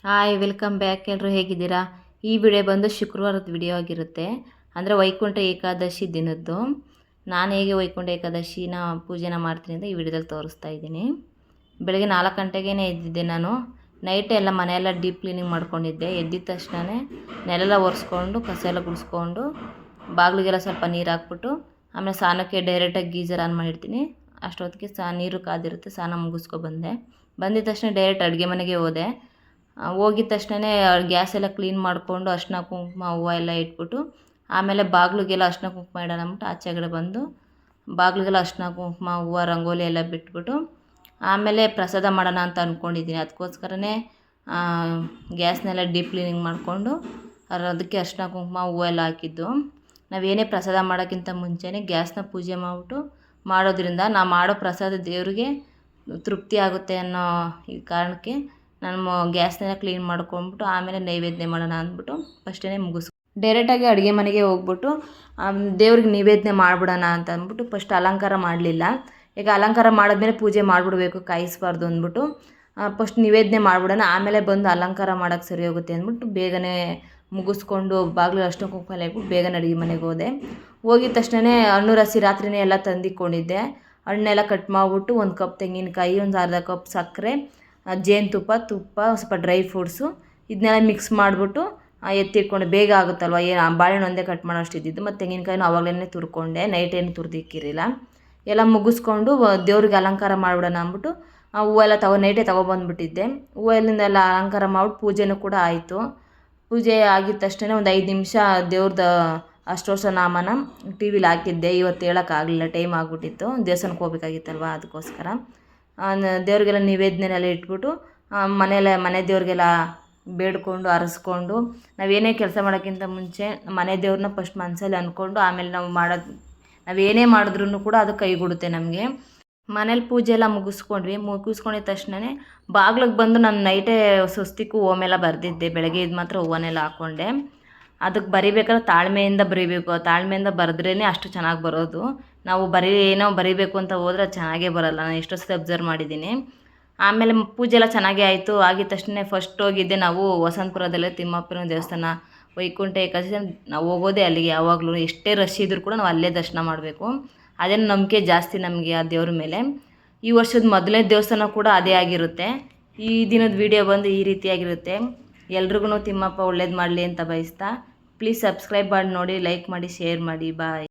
Hi welcome back. ಎಲ್ಲರೂ ಹೇಗಿದ್ದೀರಾ? ಈ ವಿಡಿಯೋ ಬಂದು ಶುಕ್ರವಾರದ ವಿಡಿಯೋ ಆಗಿರುತ್ತೆ. ಅಂದರೆ ವೈಕುಂಠ ಏಕಾದಶಿ ದಿನದ್ದು ನಾನು ಹೇಗೆ ವೈಕುಂಠ ಏಕಾದಶಿನ ಪೂಜೆನ ಮಾಡ್ತೀನಿ ಅಂತ ಈ ವಿಡಿಯೋದಲ್ಲಿ ತೋರಿಸ್ತಾ ಇದ್ದೀನಿ. ಬೆಳಗ್ಗೆ 4 ಗಂಟೆಗೇ ಎದ್ದಿದ್ದೆ ನಾನು. ನೈಟೇ ಎಲ್ಲ ಮನೆಯೆಲ್ಲ ಡೀಪ್ ಕ್ಲೀನಿಂಗ್ ಮಾಡ್ಕೊಂಡಿದ್ದೆ. ಎದ್ದಿದ ತಕ್ಷಣವೇ ನೆಲೆಲ್ಲ ಒರೆಸ್ಕೊಂಡು ಕಸ ಎಲ್ಲ ಗುಡಿಸ್ಕೊಂಡು ಬಾಗಿಲಿಗೆಲ್ಲ ಸ್ವಲ್ಪ ನೀರು ಹಾಕ್ಬಿಟ್ಟು ಆಮೇಲೆ ಸ್ನಾನಕ್ಕೆ ಡೈರೆಕ್ಟಾಗಿ ಗೀಜರ್ ಆನ್ ಮಾಡಿರ್ತೀನಿ. ಅಷ್ಟೊತ್ತಿಗೆ ನೀರು ಕಾದಿರುತ್ತೆ. ಸ್ನಾನ ಮುಗಿಸ್ಕೊಬಂದೆ. ಬಂದಿದ ತಕ್ಷಣ ಡೈರೆಕ್ಟ್ ಅಡುಗೆ ಮನೆಗೆ ಹೋದೆ. ಹೋಗಿದ ತಕ್ಷಣವೇ ಗ್ಯಾಸ್ ಎಲ್ಲ ಕ್ಲೀನ್ ಮಾಡಿಕೊಂಡು ಅರಿಶಿನ ಕುಂಕುಮ ಹೂವು ಎಲ್ಲ ಇಟ್ಬಿಟ್ಟು ಆಮೇಲೆ ಬಾಗಿಲಿಗೆಲ್ಲ ಅರಿಶಿನ ಕುಂಕುಮ ಇಡೋಣ ಅಂದ್ಬಿಟ್ಟು ಆಚೆಗಡೆ ಬಂದು ಬಾಗಿಲಿಗೆಲ್ಲ ಅರಿಶಿನ ಕುಂಕುಮ ಹೂವು ರಂಗೋಲಿ ಎಲ್ಲ ಬಿಟ್ಬಿಟ್ಟು ಆಮೇಲೆ ಪ್ರಸಾದ ಮಾಡೋಣ ಅಂತ ಅಂದ್ಕೊಂಡಿದ್ದೀನಿ. ಅದಕ್ಕೋಸ್ಕರನೇ ಗ್ಯಾಸ್ನೆಲ್ಲ ಡೀಪ್ ಕ್ಲೀನಿಂಗ್ ಮಾಡಿಕೊಂಡು ಅದಕ್ಕೆ ಅರಿಶಿನ ಕುಂಕುಮ ಹೂವು ಎಲ್ಲ ಹಾಕಿದ್ದು. ನಾವೇನೇ ಪ್ರಸಾದ ಮಾಡೋಕ್ಕಿಂತ ಮುಂಚೆನೇ ಗ್ಯಾಸ್ನ ಪೂಜೆ ಮಾಡಿಬಿಟ್ಟು ಮಾಡೋದ್ರಿಂದ ನಾವು ಮಾಡೋ ಪ್ರಸಾದ ದೇವರಿಗೆ ತೃಪ್ತಿ ಆಗುತ್ತೆ ಅನ್ನೋ ಈ ಕಾರಣಕ್ಕೆ ನಾನು ಗ್ಯಾಸ್ನೆಲ್ಲ ಕ್ಲೀನ್ ಮಾಡ್ಕೊಂಡ್ಬಿಟ್ಟು ಆಮೇಲೆ ನೈವೇದ್ಯ ಮಾಡೋಣ ಅಂದ್ಬಿಟ್ಟು ಫಸ್ಟೇ ಡೈರೆಕ್ಟಾಗಿ ಅಡುಗೆ ಮನೆಗೆ ಹೋಗ್ಬಿಟ್ಟು ದೇವ್ರಿಗೆ ನೈವೇದ್ಯ ಮಾಡಿಬಿಡೋಣ ಅಂತ ಅಂದ್ಬಿಟ್ಟು ಫಸ್ಟ್ ಅಲಂಕಾರ ಮಾಡಲಿಲ್ಲ. ಈಗ ಅಲಂಕಾರ ಮಾಡಿದ್ಮೇಲೆ ಪೂಜೆ ಮಾಡಿಬಿಡ್ಬೇಕು, ಕಾಯಿಸ್ಬಾರ್ದು ಅಂದ್ಬಿಟ್ಟು ಫಸ್ಟ್ ನೈವೇದ್ಯ ಮಾಡಿಬಿಡೋಣ, ಆಮೇಲೆ ಬಂದು ಅಲಂಕಾರ ಮಾಡೋಕ್ಕೆ ಸರಿ ಹೋಗುತ್ತೆ ಅಂದ್ಬಿಟ್ಟು ಬೇಗನೆ ಮುಗಿಸ್ಕೊಂಡು ಬಾಗಿಲು ಅಷ್ಟು ಕುಂಕುಮ ಇಟ್ಬಿಟ್ಟು ಬೇಗನೆ ಅಡುಗೆ ಮನೆಗೆ ಹೋದೆ. ಹೋಗಿದ ತಕ್ಷಣವೇ ಹಣ್ಣು ರಸಿ ರಾತ್ರಿನೇ ಎಲ್ಲ ತಂದಿಕ್ಕೊಂಡಿದ್ದೆ. ಹಣ್ಣೆಲ್ಲ ಕಟ್ ಮಾಡಿಬಿಟ್ಟು 1 ಕಪ್ ತೆಂಗಿನಕಾಯಿ, ಒಂದು ಅರ್ಧ ಕಪ್ ಸಕ್ಕರೆ, ಜೇನುತುಪ್ಪ, ತುಪ್ಪ, ಸ್ವಲ್ಪ ಡ್ರೈ ಫ್ರೂಟ್ಸು ಇದನ್ನೆಲ್ಲ ಮಿಕ್ಸ್ ಮಾಡಿಬಿಟ್ಟು ಎತ್ತಿಟ್ಕೊಂಡೆ. ಬೇಗ ಆಗುತ್ತಲ್ವ, ಏನು ಬಾಳೆಹಣ್ಣು ಒಂದೇ ಕಟ್ ಮಾಡೋಷ್ಟು ಇದ್ದಿದ್ದು. ಮತ್ತು ತೆಂಗಿನಕಾಯಿನೂ ಆವಾಗಲೇ ತುರ್ಕೊಂಡೆ, ನೈಟ್ ಏನು ತುರ್ದಿಕ್ಕಿರಲಿಲ್ಲ. ಎಲ್ಲ ಮುಗಿಸ್ಕೊಂಡು ದೇವ್ರಿಗೆ ಅಲಂಕಾರ ಮಾಡಿಬಿಡೋಣ ಅಂದ್ಬಿಟ್ಟು ಹೂವೆಲ್ಲ ನೈಟೇ ತೊಗೊಬಂದ್ಬಿಟ್ಟಿದ್ದೆ. ಹೂವೆಲ್ಲಿಂದೆಲ್ಲ ಅಲಂಕಾರ ಮಾಡ್ಬಿಟ್ಟು ಪೂಜೆನೂ ಕೂಡ ಆಯಿತು. ಪೂಜೆ ಆಗಿದ ತಕ್ಷಣ ಒಂದು 5 ನಿಮಿಷ ದೇವ್ರದ್ದು ಅಷ್ಟೋಷ್ಟ ನಾಮನ ಟಿ ವಿಲಿ ಹಾಕಿದ್ದೆ. ಇವತ್ತು ಹೇಳೋಕ್ಕಾಗಲಿಲ್ಲ, ಟೈಮ್ ಆಗಿಬಿಟ್ಟಿತ್ತು, ದೇವಸ್ಥಾನಕ್ಕೆ ಹೋಗ್ಬೇಕಾಗಿತ್ತಲ್ವ, ಅದಕ್ಕೋಸ್ಕರ ದೇವ್ರಿಗೆಲ್ಲ ನೈವೇದ್ಯನೆಲ್ಲ ಇಟ್ಬಿಟ್ಟು ಮನೆ ದೇವ್ರಿಗೆಲ್ಲ ಬೇಡ್ಕೊಂಡು ಹರಸ್ಕೊಂಡು ನಾವೇನೇ ಕೆಲಸ ಮಾಡೋಕ್ಕಿಂತ ಮುಂಚೆ ಮನೆ ದೇವ್ರನ್ನ ಫಸ್ಟ್ ಮನಸ್ಸಲ್ಲಿ ಅಂದ್ಕೊಂಡು ಆಮೇಲೆ ನಾವೇನೇ ಮಾಡಿದ್ರೂ ಕೂಡ ಅದು ಕೈಗೂಡುತ್ತೆ ನಮಗೆ. ಮನೇಲಿ ಪೂಜೆ ಎಲ್ಲ ಮುಗಿಸ್ಕೊಂಡಿದ್ದ ತಕ್ಷಣವೇ ಬಾಗ್ಲಿಗೆ ಬಂದು ನಾನು ನೈಟೇ ಸ್ವಸ್ತಿಕ್ಕು ಓಮೆಲ್ಲ ಬರೆದಿದ್ದೆ. ಬೆಳಗ್ಗೆ ಇದು ಮಾತ್ರ ಹೂವನ್ನೆಲ್ಲ ಹಾಕ್ಕೊಂಡೆ. ಅದಕ್ಕೆ ಬರಿಬೇಕಾದ್ರೆ ತಾಳ್ಮೆಯಿಂದ ಬರೀಬೇಕು. ತಾಳ್ಮೆಯಿಂದ ಬರೆದ್ರೇ ಅಷ್ಟು ಚೆನ್ನಾಗಿ ಬರೋದು. ನಾವು ಏನೋ ಬರೀಬೇಕು ಅಂತ ಹೋದ್ರೆ ಚೆನ್ನಾಗೇ ಬರೋಲ್ಲ. ನಾನು ಎಷ್ಟೋ ಸತಿ ಅಬ್ಸರ್ವ್ ಮಾಡಿದ್ದೀನಿ. ಆಮೇಲೆ ಪೂಜೆ ಎಲ್ಲ ಚೆನ್ನಾಗೇ ಆಯಿತು. ಆಗಿದ ತಕ್ಷಣ ಫಸ್ಟ್ ಹೋಗಿದ್ದೆ ನಾವು ವಸಂತಪುರದಲ್ಲೇ ತಿಮ್ಮಪ್ಪನ ದೇವಸ್ಥಾನ. ವೈಕುಂಠ ಏಕಾದಶಿ ನಾವು ಹೋಗೋದೇ ಅಲ್ಲಿಗೆ. ಯಾವಾಗಲೂ ಎಷ್ಟೇ ರಶ್ ಇದ್ದರೂ ಕೂಡ ನಾವು ಅಲ್ಲೇ ದರ್ಶನ ಮಾಡಬೇಕು. ಅದೇನು ನಂಬಿಕೆ ಜಾಸ್ತಿ ನಮಗೆ ಆ ದೇವ್ರ ಮೇಲೆ. ಈ ವರ್ಷದ ಮೊದಲನೇ ದೇವಸ್ಥಾನ ಕೂಡ ಅದೇ ಆಗಿರುತ್ತೆ. ಈ ದಿನದ ವಿಡಿಯೋ ಬಂದು ಈ ರೀತಿಯಾಗಿರುತ್ತೆ. ಎಲ್ರಿಗೂ ತಿಮ್ಮಪ್ಪ ಒಳ್ಳೇದು ಮಾಡಲಿ ಅಂತ ಬಯಸ್ತಾ ಪ್ಲೀಸ್ ಸಬ್ಸ್ಕ್ರೈಬ್ ಮಾಡಿ ನೋಡಿ, ಲೈಕ್ ಮಾಡಿ, ಶೇರ್ ಮಾಡಿ. ಬಾಯ್.